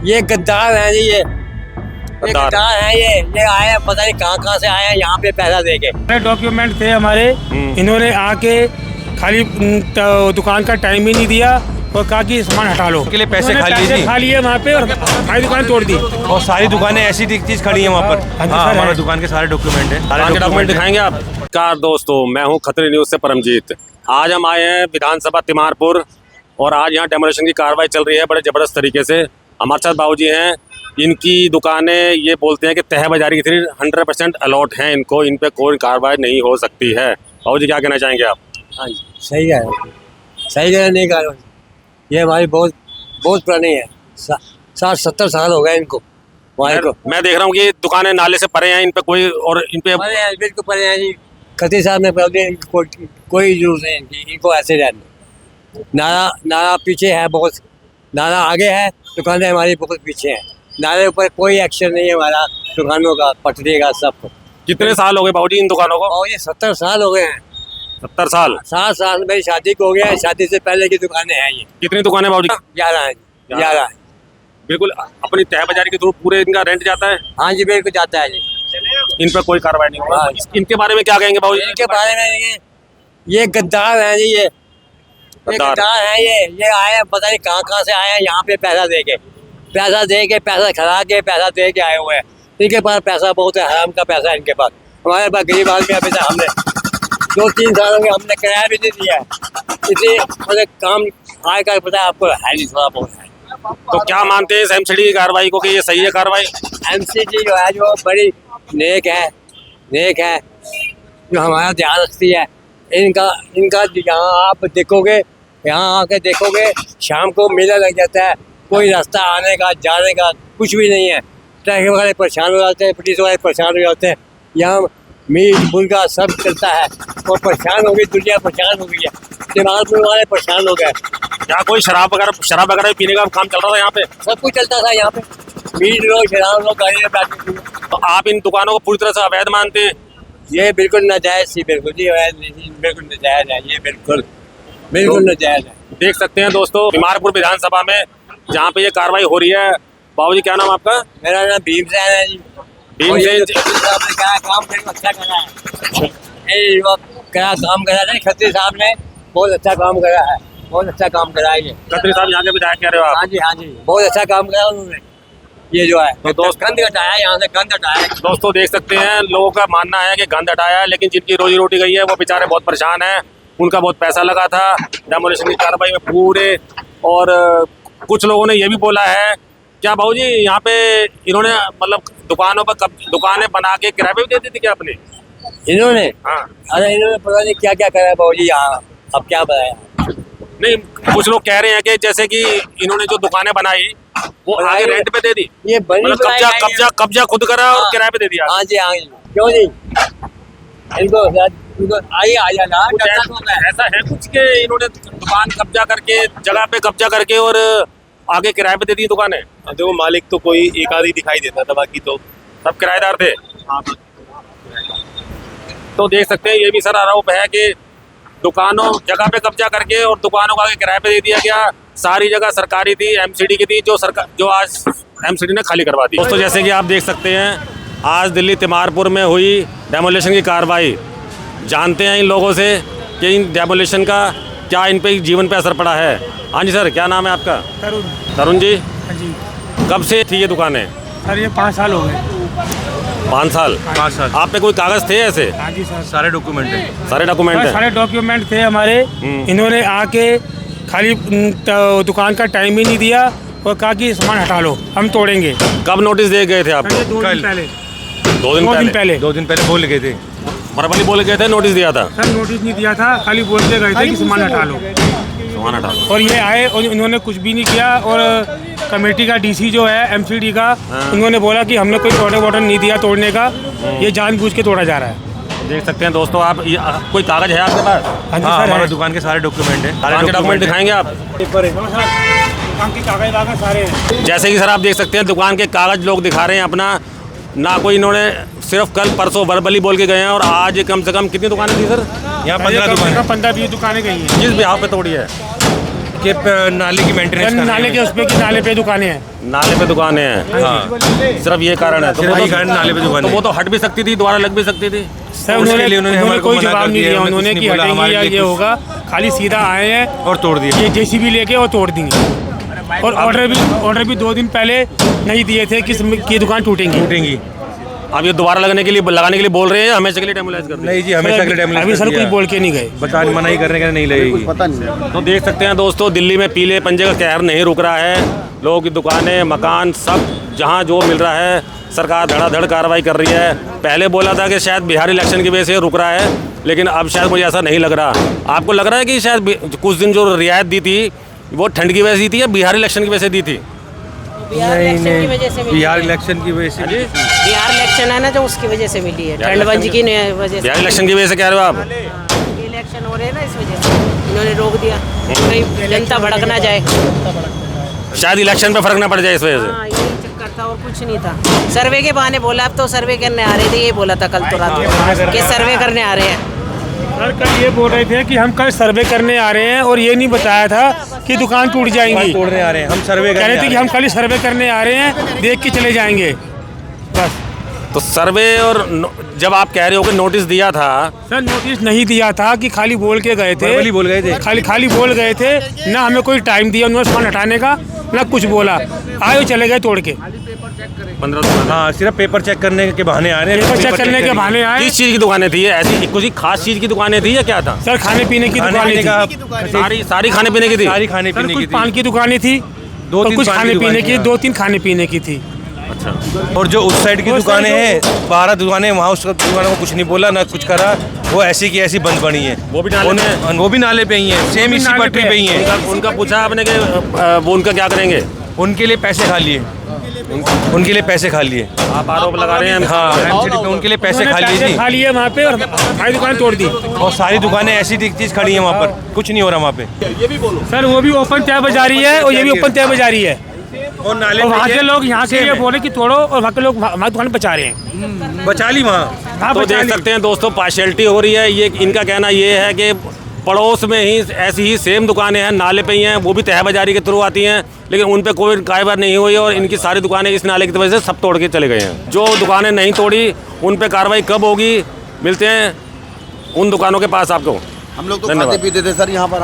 ये गद्दार है जी, ये गद्दार है। ये आए हैं, पता नहीं कहाँ से आए हैं यहाँ पे पैसा देके। डॉक्यूमेंट थे हमारे, इन्होंने आके खाली दुकान का टाइम ही नहीं दिया और कहा कि सामान हटा लो के लिए पैसे खा लिए वहाँ पे और सारी दुकान तोड़ दी। और सारी दुकानें ऐसी चीज खड़ी है वहाँ पर। हाँ, हमारे दुकान के सारे डॉक्यूमेंट है। सारे डॉक्यूमेंट दिखाएंगे आप। नमस्कार दोस्तों, मैं हूं खतरे न्यूज़ से परमजीत। आज हम आए हैं विधानसभा तिमारपुर और आज यहाँ डेमोलिशन की कार्रवाई चल रही है बड़े ज़बरदस्त तरीके से। हमारे साथ बाबूजी हैं, इनकी दुकानें ये बोलते हैं कि तह बाजारी की थी, 100% अलॉट हैं इनको, इन पे कोई कार्रवाई नहीं हो सकती है। बाबूजी क्या कहना चाहेंगे आप? हाँ जी, सही है, सही है, नहीं कार्रवाई। ये हमारी बहुत पुरानी है, 60-70 साल हो गए इनको। मैं देख रहा हूँ कि दुकानें नाले से परे हैं, इन पे कोई और इन पे बिल्कुल परे हैं जी। खतीब साहब ने कोई जरूरत नहीं इनकी, इनको ऐसे रहने। नाला पीछे है बहुत, नाला आगे है, दुकानें हमारी बहुत पीछे हैं। नाले ऊपर कोई एक्शन नहीं है हमारा, दुकानों का पटरी का सब। कितने साल हो गए बाबूजी इन दुकानों को? और ये 70 साल हो गए हैं। 70 साल? 7 साल मेरी शादी को हो गया है, शादी से पहले की दुकानें हैं ये। कितनी दुकानें बाबूजी? 11 हैं, 11 हैं। बिल्कुल अपनी तह बाजारी के थ्रू पूरे इनका रेंट जाता है? हाँ जी, बिल्कुल जाता है जी। इन पर कोई कार्रवाई नहीं हुआ। इनके बारे में क्या कहेंगे बाबूजी? इनके बारे में ये गद्दार है जी, ये गद्दार है। ये आए हैं, पता नहीं कहाँ से आए हैं यहाँ पे पैसा दे के पैसा खिला के पैसा दे के आए हुए हैं। इनके पास पैसा बहुत है, हराम का पैसा है इनके पास। हमारे पास गरीब आदमी अभी तक हमने 2-3 सालों में हमने किराया भी नहीं दिया है, इसलिए मतलब काम आय का पता है आपको है नहीं, थोड़ा बहुत है। तो क्या मानते हैं इस एमसीडी की कार्रवाई को कि ये सही है कार्रवाई? एमसीडी जो है जो बड़ी नेक है, जो हमारा ध्यान रखती है। इनका यहाँ आप देखोगे, यहाँ आके देखोगे, शाम को मेला लग जाता है, कोई रास्ता आने का जाने का कुछ भी नहीं है। ट्रैफिक वाले परेशान हो जाते हैं, पुलिस वाले परेशान हो जाते हैं। यहाँ मीट मुर्गा सब चलता है और परेशान हो गई दुनिया, परेशान हो गई है। तिमारपुर वाले परेशान हो गए। क्या कोई शराब वगैरह पीने का काम चल रहा था यहाँ पे? सब कुछ चलता था यहाँ पे, मीट लो, शराब लो, गाड़ी में बैठे। तो आप इन दुकानों को पूरी तरह से अवैध मानते हैं? ये बिल्कुल नाजायज थी, बिल्कुल जी अवैध नहीं, बिल्कुल नाजायज है ये, बिल्कुल नाजायज है। देख सकते हैं दोस्तों, तिमारपुर विधानसभा में जहाँ पे ये कार्रवाई हो रही है। बाबूजी क्या नाम आपका? मेरा नाम भीमसेन है जी। भीमसेन क्या काम अच्छा करा है, काम करा है खत्री साहब ने, बहुत अच्छा काम करा है, बहुत अच्छा काम करा है। ये खत्री साहब यहाँ के विधायक कह रहे हो आप? हाँ जी, बहुत अच्छा काम करा उन्होंने। ये जो है तो दोस्त गंद हटाया, यहाँ से गंद हटाया। दोस्तों देख सकते हैं, लोगों का मानना है कि गंद हटाया है, लेकिन जिनकी रोजी रोटी गई है वो बेचारे बहुत परेशान हैं। उनका बहुत पैसा लगा था डेमोलिशन की कार्रवाई में पूरे। और कुछ लोगों ने ये भी बोला है, क्या बाबूजी यहाँ पे इन्होंने मतलब दुकानों पर दुकानें बना के किराए पे भी दे दी थी क्या आपने? इन्होंने? हाँ। अरे इन्होंने पता नहीं क्या करा है बाबूजी यहाँ, अब क्या बताया। नहीं, कुछ लोग कह रहे हैं कि जैसे कि इन्होंने जो दुकानें बनाई वो आगे रेंट पे दे दी, ये मतलब कब्जा खुद करा और किराए पे दे दिया। हाँ जी, क्यों नहीं, इनको आइए ऐसा है कुछ कि इन्होंने दुकान कब्जा करके, जगह पे कब्जा करके और आगे किराए पे दे दी दुकानें? देखो मालिक तो कोई एक आध ही दिखाई देता था, बाकी तो सब किराएदार थे। तो देख सकते हैं, ये भी सर आरोप है कि दुकानों जगह पे कब्जा करके और दुकानों को आगे किराए पे दे दिया गया। सारी जगह सरकारी थी, एमसीडी की थी, जो आज एमसीडी ने खाली करवा दी। दोस्तों जैसे कि आप देख सकते हैं, आज दिल्ली तिमारपुर में हुई डेमोलिशन की कार्रवाई। जानते हैं इन लोगों से कि इन डेमोलिशन का क्या इन पे जीवन पे असर पड़ा है। हाँ जी सर, क्या नाम है आपका? तरुण जी। हाँ जी। कब से थी ये दुकानें? सर ये 5 साल हो गए। 5 साल? 5 साल। आप पे कोई कागज थे ऐसे? हाँ जी सर, सारे डॉक्यूमेंट है। सारे डॉक्यूमेंट? सारे डॉक्यूमेंट थे हमारे। इन्होंने आके खाली दुकान का टाइम ही नहीं दिया और कहा कि सामान हटा लो, हम तोड़ेंगे। कब नोटिस दे गए थे आप? 2 दिन पहले। 2 दिन पहले? 2 दिन पहले बोल गए थे, बराबरी बोल गए थे, नोटिस दिया था? सर नोटिस नहीं दिया था, खाली बोल के गए थे कि सामान हटा लो। सामान हटा लो। और ये आए और इन्होंने कुछ भी नहीं किया। और कमेटी का डीसी जो है एमसीडी का, उन्होंने बोला कि हमने कोई ऑर्डर नहीं दिया तोड़ने का, ये जानबूझ के तोड़ा जा रहा है। देख सकते हैं दोस्तों आप, कोई कागज है आपके पास? हाँ जी हाँ, सर, हमारे दुकान के सारे डॉक्यूमेंट है। दुकान के डॉक्यूमेंट दिखाएंगे आप? दुकान के कागज वागज सारे हैं। जैसे कि सर आप देख सकते हैं, दुकान के कागज लोग दिखा रहे हैं अपना। ना कोई इन्होंने सिर्फ कल परसों वर्बली बोल के गए हैं और आज कम से कम कितनी दुकानें थी सर? यहाँ 15 दुकानें, 15-20 दुकानें गई हैं। जिस बिहाव पे तोड़ी है के नाले की मेंटेनेंस नाले के उस पे की नाले पे दुकानें हैं। नाले पे दुकानें हैं। हाँ सिर्फ ये कारण है। तो सिर्फ वो यही तो- कारण नाले पे दुकान तो है। वो तो हट भी सकती थी, दोबारा लग भी सकती थी। सर उसके लिए उन्होंने हमारे को कोई मना जवाब कर नहीं दिया, दिया उन्होंने उन्होंने कुछ कि नहीं बोला, हटेंगे हमारे या लिए ये कुछ- होगा, खाली सीधा आए हैं और तोड़ दिया। ये जेसीबी लेके और तोड़ देंगे। और ऑर्डर भी 2 दिन पहले नहीं दिए थे कि दुकान टूटेंगी। टूटेंगी। अब ये दोबारा लगाने के लिए बोल रहे हैं, हमेशा के लिए डेमोलाइज कर दिया। नहीं जी, हमेशा के लिए डैमेज अभी सर कुछ बोल के नहीं गए। बता मना ही करने के नहीं लगेगी। तो देख सकते हैं दोस्तों, दिल्ली में पीले पंजे का कहर नहीं रुक रहा है। लोगों की दुकानें, मकान, सब जहां जो मिल रहा है सरकार धड़ाधड़ कार्रवाई कर रही है। पहले बोला था कि शायद बिहार इलेक्शन की वजह से रुक रहा है, लेकिन अब शायद मुझे ऐसा नहीं लग रहा। आपको लग रहा है कि शायद कुछ दिन जो रियायत दी थी वो ठंड की वजह से दी थी या बिहार इलेक्शन की वजह से दी थी? नहीं बिहार इलेक्शन की वजह से। बिहार इलेक्शन है ना, जो उसकी वजह से मिली है, ठंड की वजह से। बिहार इलेक्शन की वजह से कह रहे हो आप? इलेक्शन हो रहे हैं ना, इस वजह से इन्होंने रोक दिया, कहीं जनता भड़क ना जाए। शायद इलेक्शन पे फर्क ना पड़ जाए इस वजह से। हाँ, यही चक्कर था और कुछ नहीं था। सर्वे के बहाने बोला, अब तो सर्वे करने आ रहे थे, ये बोला था कल तो रात में कि सर्वे करने आ रहे हैं। सर कल ये बोल रहे थे कि हम कल सर्वे करने आ रहे हैं, और ये नहीं बताया था कि दुकान टूट जाएंगी। तोड़ने आ रहे हैं, हम सर्वे कह रहे थे कि हम खाली सर्वे करने आ रहे हैं, देख के चले जाएंगे बस। तो सर्वे और जब आप कह रहे हो कि नोटिस दिया था, सर नोटिस नहीं दिया था कि खाली बोल के गए थे। verbally बोल गए थे। खाली बोल गए थे ना, हमें कोई टाइम दिया उन्होंने सामान हटाने का, ना कुछ बोला, आए और चले गए तोड़ के। 15 हाँ सिर्फ पेपर चेक करने के बहाने आ रहे हैं। पेपर चेक करने के बहाने आए। किस चीज़ की दुकानें थी? ऐसी कुछ खास चीज़ की दुकानें थी या क्या था? सर खाने पीने की दुकानें थी। सारी खाने पीने की थी। सारी खाने सर पीने कुछ की पान थी। की दुकानें थी, और 2-3 कुछ पान की खाने पीने दुकानें की, थी। 2-3 खाने पीने की थी। और जो उस साइड की उस दुकानें साइड हैं, 12 दुकानें, वहाँ उस दुकानों को कुछ नहीं बोला ना कुछ करा, वो ऐसी की ऐसी बंद पड़ी है। वो भी नाले में है? वो भी नाले पे ही है, सेम इसी नाले पटरी पे पे ही है। उनका पूछा आपने कि वो उनका क्या करेंगे? उनके लिए पैसे खा लिए, उनके लिए पैसे खा लिए। आप आरोप लगा रहे हैं? हाँ एमसीडी पे उनके लिए पैसे खा लिए जी। खा लिए वहाँ पे और सारी दुकान तोड़ दी। और सारी दुकानें ऐसी चीज खड़ी है वहाँ पर, कुछ नहीं हो रहा वहाँ पे। सर वो भी ओपन तय बजारी है और ये भी ओपन तय बजारी है, और नाले और वहाँ पे के लोग यहाँ के लिए बोले कि तोड़ो, और वहाँ के लोग हमारी दुकान बचा रहे हैं। बचा ली वहाँ। हाँ, तो बचा देख ली। सकते हैं दोस्तों, पार्शियलिटी हो रही है। ये इनका कहना ये है कि पड़ोस में ही ऐसी ही सेम दुकानें हैं, नाले पे ही हैं, वो भी तह बाजारी के थ्रू आती हैं, लेकिन उन पे कोई कार्रवाई नहीं हुई और इनकी सारी दुकानें इस नाले की वजह से सब तोड़ के चले गए हैं। जो दुकानें नहीं तोड़ी उन पे कार्रवाई कब होगी? मिलते हैं उन दुकानों के पास आपको। हम लोग तो धन्यवाद। खाते पीते थे सर यहाँ पर।